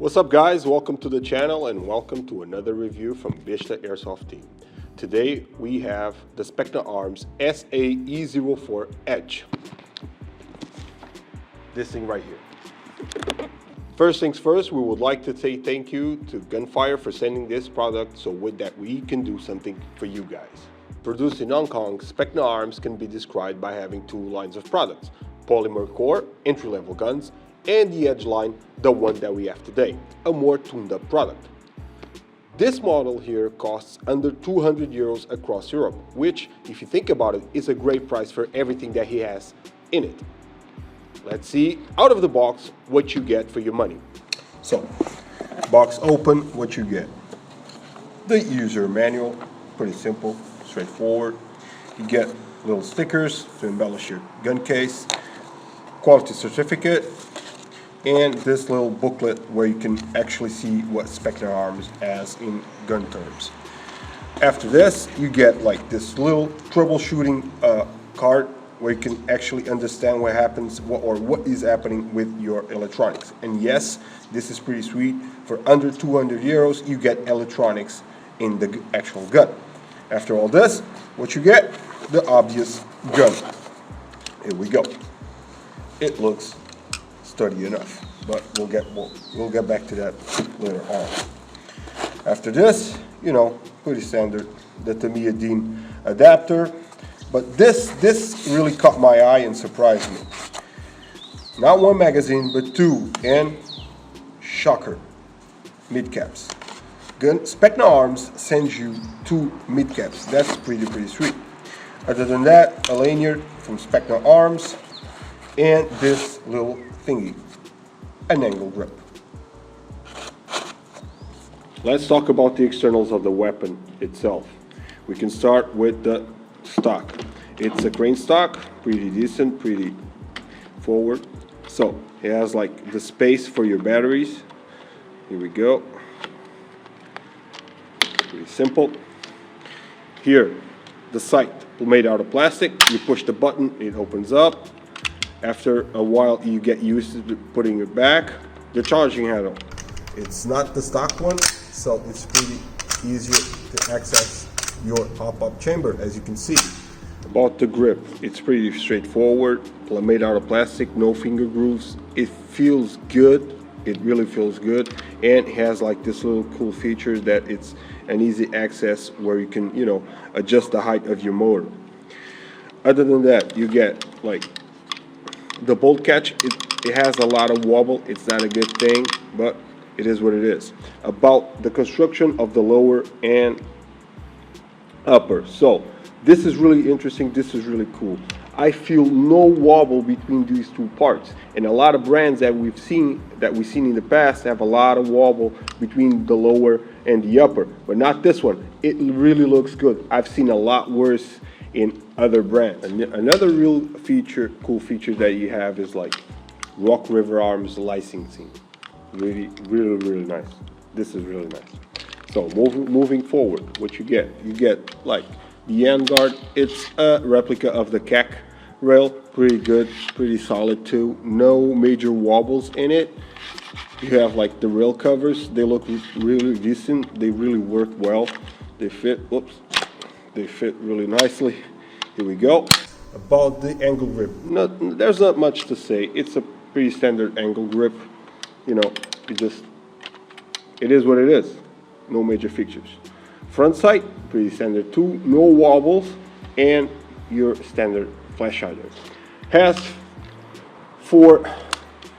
What's up guys, welcome to the channel and welcome to another review from BESTA Airsoft team. Today we have the Specna Arms E04 EDGE. This thing right here. First things first, we would like to say thank you to Gunfire for sending this product so with that we can do something for you guys. Produced in Hong Kong, Specna Arms can be described by having two lines of products: polymer core, entry-level guns, and the Edge line, the one that we have today, a more tuned up product. This model here costs under 200 euros across Europe, which, if you think about it, is a great price for everything that he has in it. Let's see, out of the box, what you get for your money. So, box open, what you get. The user manual, pretty simple, straightforward. You get little stickers to embellish your gun case, quality certificate, and this little booklet where you can actually see what Specna Arms has in gun terms. After this, you get like this little troubleshooting card where you can actually understand what happens or what is happening with your electronics. And yes, this is pretty sweet. For under 200 euros, you get electronics in the actual gun. After all this, what you get? The obvious gun. Here we go. It looks sturdy enough, but we'll get back to that later on. After this, you know, pretty standard, the Tamiya Dean adapter, but this really caught my eye and surprised me. Not one magazine, but two, and shocker, mid caps. Specna Arms sends you two mid caps. That's pretty sweet. Other than that, a lanyard from Specna Arms, and this little thingy, an angle grip. Let's talk about the externals of the weapon itself. We can start with the stock. It's a crane stock, pretty decent, pretty forward. So it has like the space for your batteries. Here we go. Pretty simple. Here, the sight made out of plastic. You push the button, it opens up. After a while, you get used to putting it back. The charging handle. It's not the stock one, so it's pretty easier to access your pop-up chamber, as you can see. About the grip, it's pretty straightforward. Made out of plastic, no finger grooves. It feels good. It really feels good, and it has like this little cool feature that it's an easy access where you can, you know, adjust the height of your motor. Other than that, you get like the bolt catch. It has a lot of wobble. It's not a good thing, but it is what it is. About the construction of the lower and upper. So this is really interesting. This is really cool. I feel no wobble between these two parts. And a lot of brands that we've seen in the past have a lot of wobble between the lower and the upper, but not this one. It really looks good. I've seen a lot worse in other brands. And another real cool feature that you have is like Rock River Arms licensing. Really nice. This is really nice. So moving forward, what you get like the end guard. It's a replica of the Cac Rail. Pretty good, pretty solid too. No major wobbles in it. You have like the rail covers. They look really decent. They really work well. They fit. Whoops. They fit really nicely. Here we go. About the angle grip, there's not much to say. It's a pretty standard angle grip. You know, it is what it is. No major features. Front sight, pretty standard too. No wobbles, and your standard flash hider. As for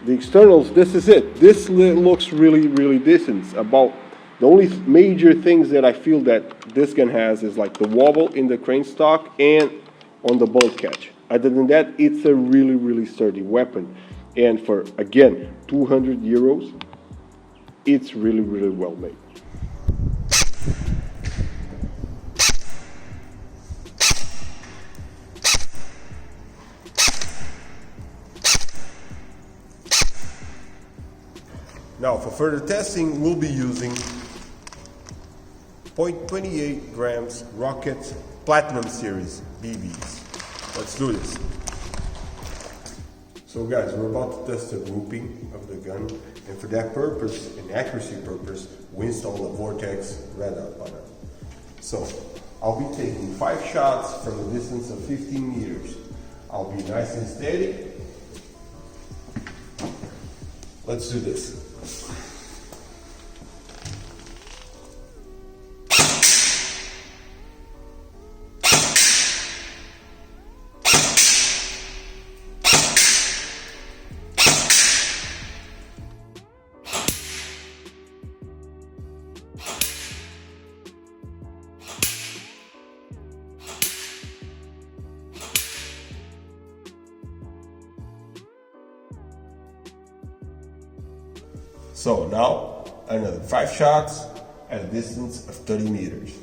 the externals, this is it. This looks really decent. About the only major things that I feel that this gun has is like the wobble in the crane stock and on the bolt catch. Other than that, it's a really sturdy weapon. And for, again, 200 euros, it's really well made. Now, for further testing, we'll be using 0.28 grams Rocket Platinum Series BBs. Let's do this. So guys, we're about to test the grouping of the gun, and for that purpose, and accuracy purpose, we installed a Vortex radar on it. So, I'll be taking 5 shots from a distance of 15 meters. I'll be nice and steady. Let's do this. So now, another 5 shots at a distance of 30 meters.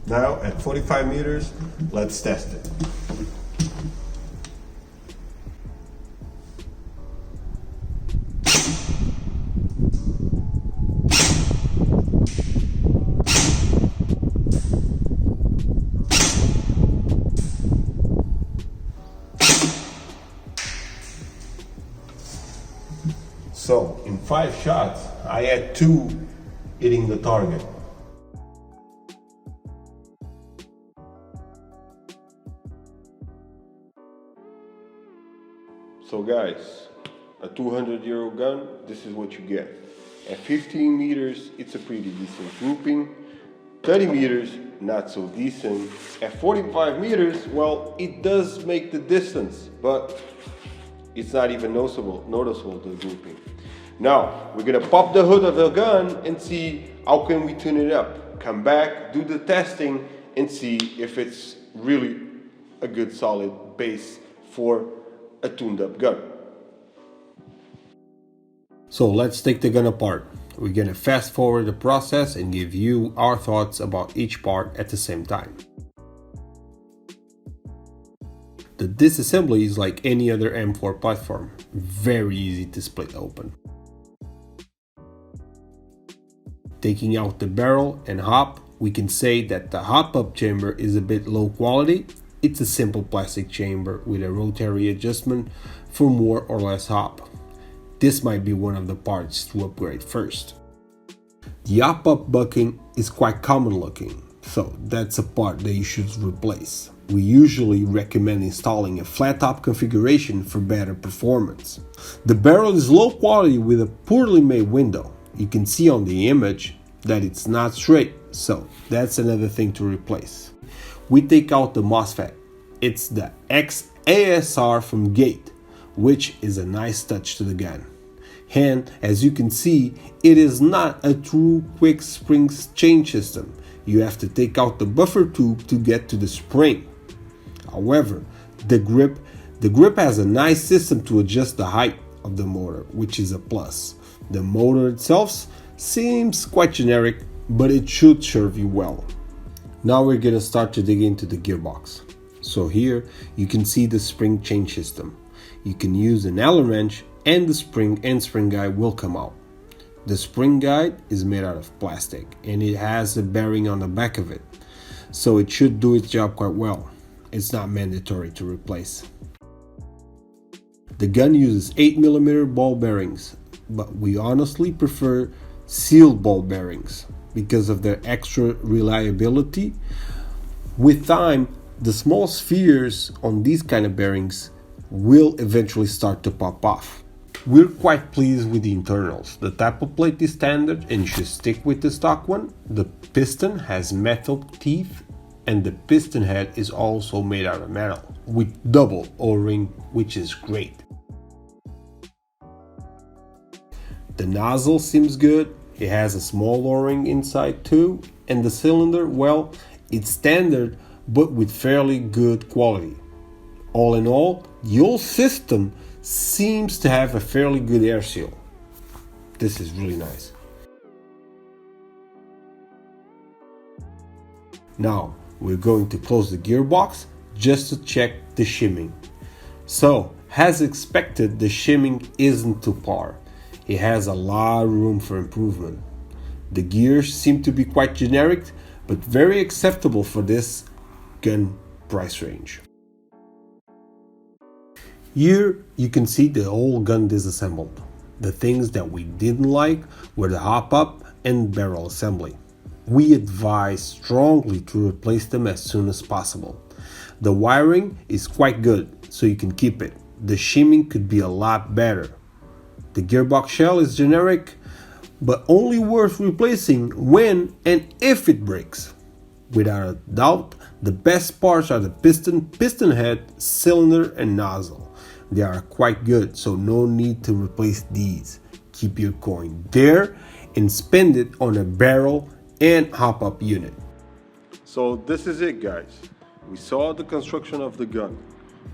Now at 45 meters, let's test it. So in 5 shots, I had 2 hitting the target. So guys, a 200-euro gun, this is what you get. At 15 meters, it's a pretty decent grouping. 30 meters, not so decent. At 45 meters, well, it does make the distance, but it's not even noticeable, the grouping. Now, we're gonna pop the hood of the gun and see how can we tune it up. Come back, do the testing, and see if it's really a good solid base for a tuned up gun. So let's take the gun apart. We're gonna fast forward the process and give you our thoughts about each part at the same time. The disassembly is like any other M4 platform, very easy to split open. Taking out the barrel and hop, we can say that the hop-up chamber is a bit low quality. It's a simple plastic chamber with a rotary adjustment for more or less hop. This might be one of the parts to upgrade first. The hop-up bucking is quite common looking, so that's a part that you should replace. We usually recommend installing a flat top configuration for better performance. The barrel is low quality with a poorly made window. You can see on the image that it's not straight, so that's another thing to replace. We take out the MOSFET. It's the XASR from Gate, which is a nice touch to the gun. And as you can see, it is not a true quick spring change system. You have to take out the buffer tube to get to the spring. However, the grip has a nice system to adjust the height of the motor, which is a plus. The motor itself seems quite generic, but it should serve you well. Now we're gonna start to dig into the gearbox. So here you can see the spring change system. You can use an Allen wrench and the spring guide will come out. The spring guide is made out of plastic and it has a bearing on the back of it, so it should do its job quite well. It's not mandatory to replace. The gun uses 8mm ball bearings, but we honestly prefer sealed ball bearings because of their extra reliability. With time, the small spheres on these kind of bearings will eventually start to pop off. We're quite pleased with the internals. The tappet plate is standard and should stick with the stock one. The piston has metal teeth and the piston head is also made out of metal with double O-ring, which is great. The nozzle seems good. It has a small O-ring inside too, and the cylinder, well, it's standard but with fairly good quality. All in all, the whole system seems to have a fairly good air seal. This is really nice. Now we're going to close the gearbox just to check the shimming. So, as expected, the shimming isn't to par. It has a lot of room for improvement. The gears seem to be quite generic, but very acceptable for this gun price range. Here you can see the whole gun disassembled. The things that we didn't like were the hop-up and barrel assembly. We advise strongly to replace them as soon as possible. The wiring is quite good, so you can keep it. The shimming could be a lot better. The gearbox shell is generic, but only worth replacing when and if it breaks. Without a doubt, the best parts are the piston head, cylinder and nozzle. They are quite good, so no need to replace these. Keep your coin there and spend it on a barrel and hop-up unit. So this is it, guys. We saw the construction of the gun.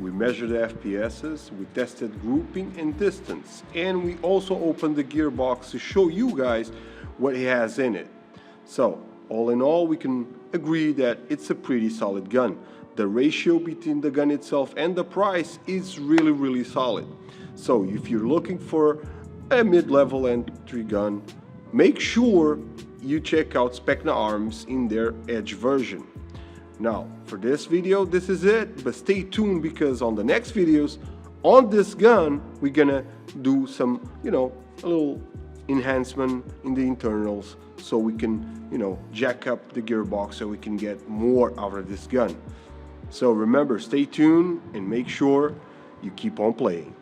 We measured the FPSs, we tested grouping and distance, and we also opened the gearbox to show you guys what it has in it. So, all in all, we can agree that it's a pretty solid gun. The ratio between the gun itself and the price is really solid. So, if you're looking for a mid-level entry gun, make sure you check out Specna Arms in their Edge version. Now, for this video, this is it, but stay tuned because on the next videos on this gun, we're gonna do some, a little enhancement in the internals so we can, jack up the gearbox so we can get more out of this gun. So remember, stay tuned and make sure you keep on playing.